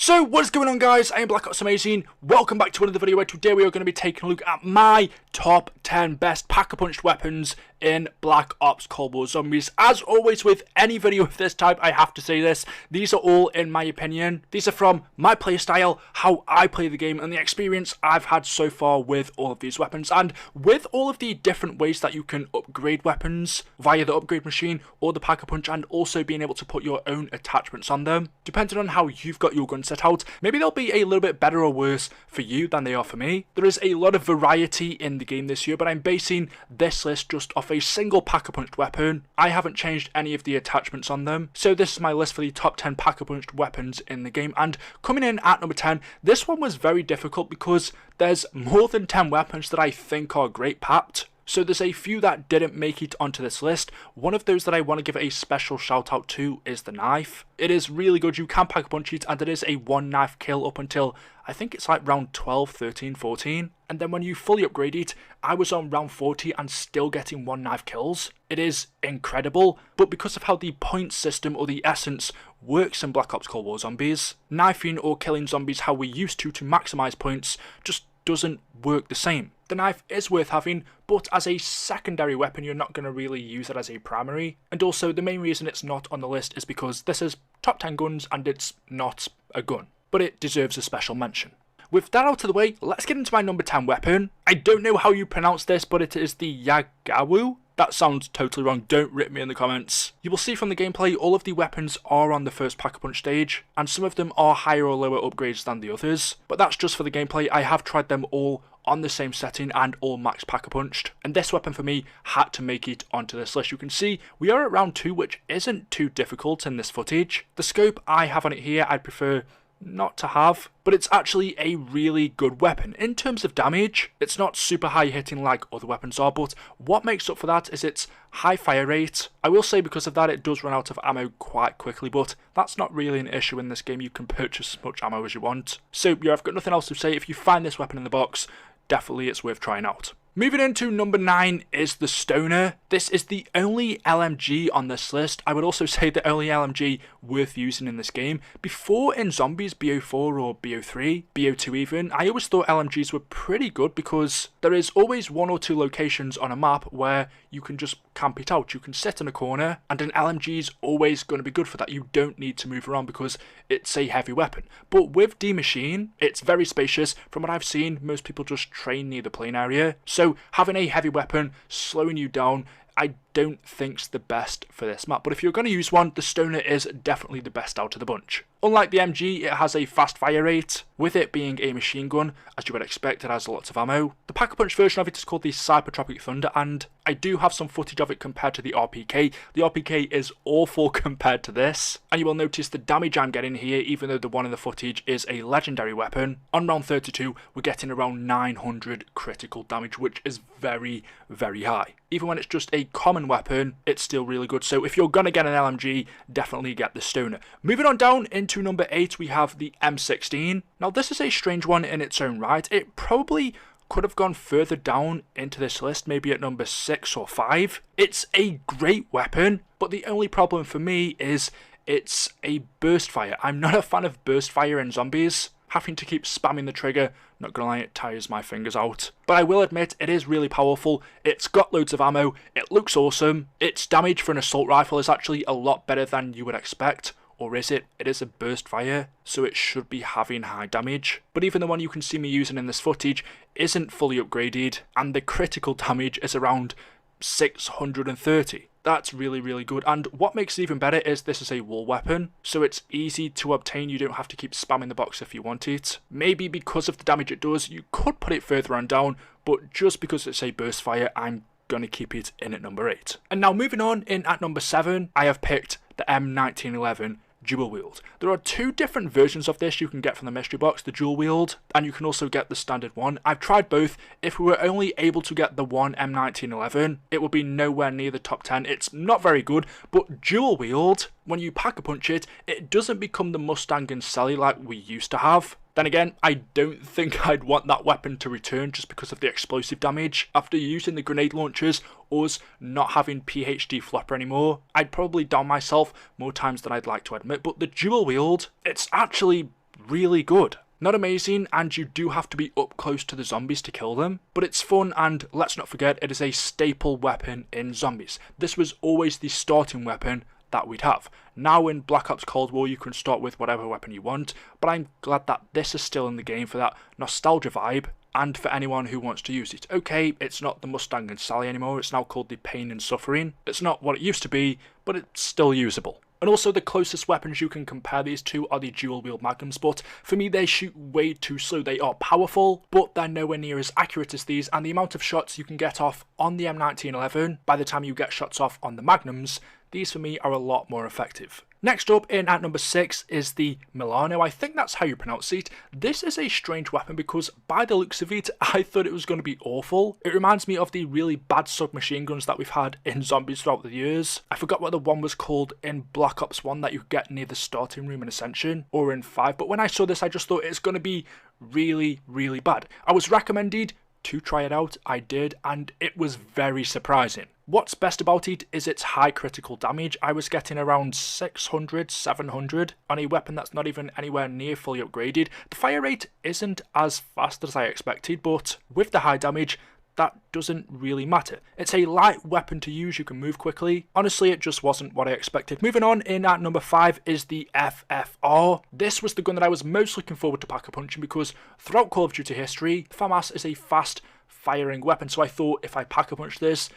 So what is going on, guys? I am Black Ops Amazing. Welcome back to another video where today we are going to be taking a look at my top 10 best pack-a-punched weapons in Black Ops Cold War Zombies. As always with any video of this type, I have to say this, these are all in my opinion. These are from my playstyle, how I play the game, and the experience I've had so far with all of these weapons. And with all of the different ways that you can upgrade weapons via the upgrade machine or the pack-a-punch, and also being able to put your own attachments on them, depending on how you've got your gun set out, maybe they'll be a little bit better or worse for you than they are for me. There is a lot of variety in the game this year, but I'm basing this list just off a single pack-a-punched weapon. I haven't changed any of the attachments on them. So this is my list for the top 10 pack-a-punched weapons in the game. And coming in at number 10, this one was very difficult because there's more than 10 weapons that I think are great papped. So there's a few that didn't make it onto this list. One of those that I want to give a special shout out to is the knife. It is really good. You can pack a punch it, and it is a one knife kill up until I think it's like round 12, 13, 14. And then when you fully upgrade it, I was on round 40 and still getting one knife kills. It is incredible, but because of how the point system or the essence works in Black Ops Cold War Zombies, knifing or killing zombies how we used to maximize points just doesn't work the same. The knife is worth having, but as a secondary weapon you're not going to really use it as a primary. And also the main reason it's not on the list is because this is top 10 guns and it's not a gun. But it deserves a special mention. With that out of the way, let's get into my number 10 weapon. I don't know how you pronounce this, but it is the Yagawu. That sounds totally wrong, don't rip me in the comments. You will see from the gameplay all of the weapons are on the first pack-a-punch stage, and some of them are higher or lower upgrades than the others. But that's just for the gameplay. I have tried them all on the same setting and all max pack-a-punched, and this weapon for me had to make it onto this list. You can see we are at round 2, which isn't too difficult in this footage. The scope I have on it here I'd prefer not to have, but it's actually a really good weapon. In terms of damage, it's not super high hitting like other weapons are, but what makes up for that is its high fire rate. I will say because of that it does run out of ammo quite quickly, but that's not really an issue in this game. You can purchase as much ammo as you want. So yeah, I've got nothing else to say. If you find this weapon in the box, definitely it's worth trying out. Moving into number 9 is the Stoner. This is the only LMG on this list. I would also say the only LMG worth using in this game. Before in Zombies, BO4 or BO3, BO2 even, I always thought LMGs were pretty good because there is always one or two locations on a map where you can just camp it out. You can sit in a corner and an LMG is always going to be good for that. You don't need to move around because it's a heavy weapon. But with D Machine, it's very spacious. From what I've seen, most people just train near the plane area. So having a heavy weapon slowing you down, I don't think's the best for this map. But if you're going to use one, the Stoner is definitely the best out of the bunch. Unlike the MG, it has a fast fire rate. With it being a machine gun, as you would expect, it has lots of ammo. The pack-a-punch version of it is called the Cybertropic Thunder, and I do have some footage of it compared to the RPK. The RPK is awful compared to this, and you will notice the damage I'm getting here, even though the one in the footage is a legendary weapon. On round 32, we're getting around 900 critical damage, which is very, very high. Even when it's just a common weapon, it's still really good. So if you're going to get an LMG, definitely get the Stoner. Moving on down into number 8, we have the M16. Now this is a strange one in its own right. It probably could have gone further down into this list, maybe at number 6 or 5. It's a great weapon, but the only problem for me is it's a burst fire. I'm not a fan of burst fire in Zombies. Having to keep spamming the trigger, not gonna lie, it tires my fingers out. But I will admit, it is really powerful. It's got loads of ammo, it looks awesome. Its damage for an assault rifle is actually a lot better than you would expect. Or is it? It is a burst fire, so it should be having high damage. But even the one you can see me using in this footage isn't fully upgraded, and the critical damage is around 630. That's really, really good. And what makes it even better is this is a wall weapon, so it's easy to obtain. You don't have to keep spamming the box if you want it. Maybe because of the damage it does, you could put it further on down, but just because it's a burst fire, I'm going to keep it in at number 8. And now moving on, in at number 7, I have picked the M1911 dual wield. There are 2 different versions of this you can get from the mystery box, the dual wield, and you can also get the standard one. I've tried both. If we were only able to get the one M1911, it would be nowhere near the top 10. It's not very good, but dual wield, when you pack a punch it, it doesn't become the Mustang and Sally like we used to have. Then again, I don't think I'd want that weapon to return just because of the explosive damage. After using the grenade launchers, us not having PhD flopper anymore, I'd probably down myself more times than I'd like to admit. But the dual wield, it's actually really good. Not amazing, and you do have to be up close to the zombies to kill them, but it's fun, and let's not forget, it is a staple weapon in zombies. This was always the starting weapon that we'd have. Now in Black Ops Cold War you can start with whatever weapon you want, but I'm glad that this is still in the game for that nostalgia vibe, and for anyone who wants to use it. Okay, it's not the Mustang and Sally anymore, it's now called the Pain and Suffering. It's not what it used to be, but it's still usable. And also the closest weapons you can compare these to are the dual wield magnums, but for me they shoot way too slow. They are powerful, but they're nowhere near as accurate as these, and the amount of shots you can get off on the M1911 by the time you get shots off on the magnums, these for me are a lot more effective. Next up in at number 6 is the Milano. I think that's how you pronounce it. This is a strange weapon because by the looks of it, I thought it was going to be awful. It reminds me of the really bad submachine guns that we've had in zombies throughout the years. I forgot what the one was called in Black Ops 1 that you could get near the starting room in Ascension, or in 5, but when I saw this I just thought it's going to be really, really bad. I was recommended to try it out, I did, and it was very surprising. What's best about it is its high critical damage. I was getting around 600, 700 on a weapon that's not even anywhere near fully upgraded. The fire rate isn't as fast as I expected, but with the high damage, that doesn't really matter. It's a light weapon to use, you can move quickly. Honestly, it just wasn't what I expected. Moving on, in at number 5 is the FFR. This was the gun that I was most looking forward to pack-a-punching because throughout Call of Duty history, FAMAS is a fast firing weapon, so I thought if I pack-a-punch this,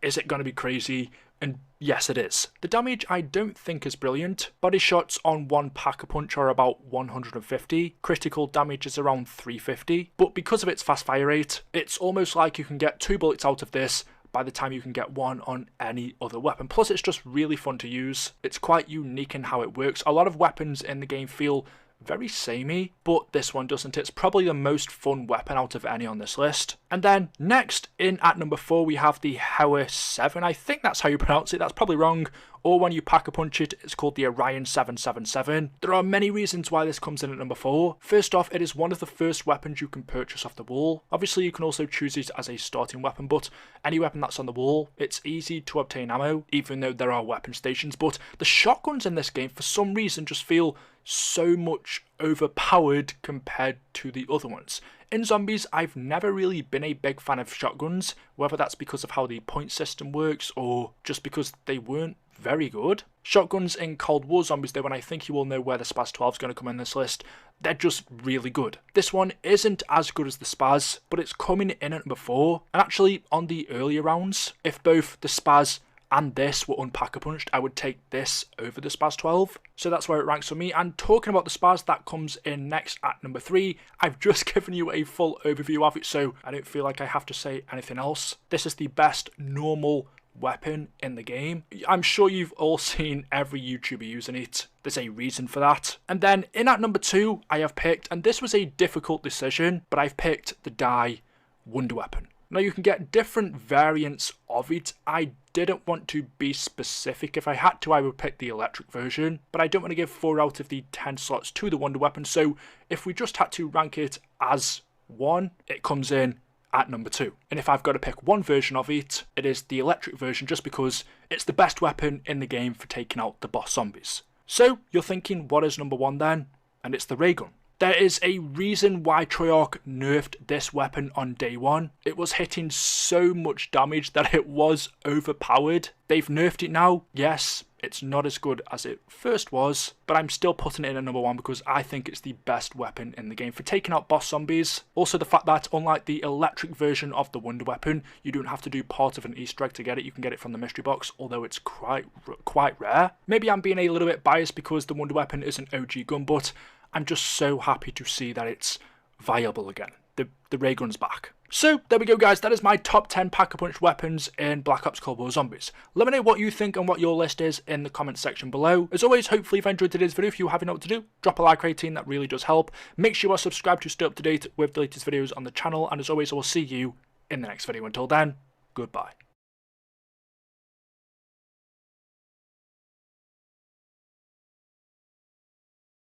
is it going to be crazy? And yes, it is. The damage I don't think is brilliant. Body shots on one pack-a-punch are about 150. Critical damage is around 350. But because of its fast fire rate, it's almost like you can get 2 bullets out of this by the time you can get 1 on any other weapon. Plus, it's just really fun to use. It's quite unique in how it works. A lot of weapons in the game feel very samey, but this one doesn't. It's probably the most fun weapon out of any on this list. And then next in at number 4 we have the Hauer 7. I think that's how you pronounce it, that's probably wrong. Or when you pack-a-punch it, it's called the Orion 777. There are many reasons why this comes in at number 4. First off, it is one of the first weapons you can purchase off the wall. Obviously you can also choose it as a starting weapon, but any weapon that's on the wall, it's easy to obtain ammo, even though there are weapon stations. But the shotguns in this game for some reason just feel so much overpowered compared to the other ones. In Zombies, I've never really been a big fan of shotguns, whether that's because of how the point system works or just because they weren't very good. Shotguns in Cold War Zombies though, and I think you all know where the Spaz 12 is going to come in this list, they're just really good. This one isn't as good as the Spaz, but it's coming in at number 4. And actually, on the earlier rounds, if both the Spaz and this were unpack-a-punched, I would take this over the Spaz 12. So that's where it ranks for me. And talking about the Spaz, that comes in next at number 3. I've just given you a full overview of it, so I don't feel like I have to say anything else. This is the best normal weapon in the game. I'm sure you've all seen every YouTuber using it. There's a reason for that. And then in at number 2, I have picked, and this was a difficult decision, but I've picked the Dye Wonder Weapon. Now you can get different variants of it. I didn't want to be specific. If I had to, I would pick the electric version, but I don't want to give 4 out of the 10 slots to the Wonder Weapon, so if we just had to rank it as 1, it comes in at number 2. And if I've got to pick one version of it, it is the electric version, just because it's the best weapon in the game for taking out the boss zombies. So you're thinking, what is number 1 then? And it's the ray gun. There is a reason why Treyarch nerfed this weapon on day 1. It was hitting so much damage that it was overpowered. They've nerfed it now. Yes, it's not as good as it first was, but I'm still putting it in at number 1 because I think it's the best weapon in the game for taking out boss zombies. Also the fact that unlike the electric version of the Wonder Weapon, you don't have to do part of an Easter egg to get it. You can get it from the mystery box, although it's quite rare. Maybe I'm being a little bit biased because the Wonder Weapon is an OG gun, but I'm just so happy to see that it's viable again. The ray gun's back. So there we go guys, that is my top 10 pack-a-punch weapons in Black Ops Cold War Zombies. Let me know what you think and what your list is in the comment section below. As always, hopefully if you enjoyed today's video, if you haven't know what to do, drop a like rating, that really does help. Make sure you are subscribed to stay up to date with the latest videos on the channel, and as always I will see you in the next video. Until then, goodbye.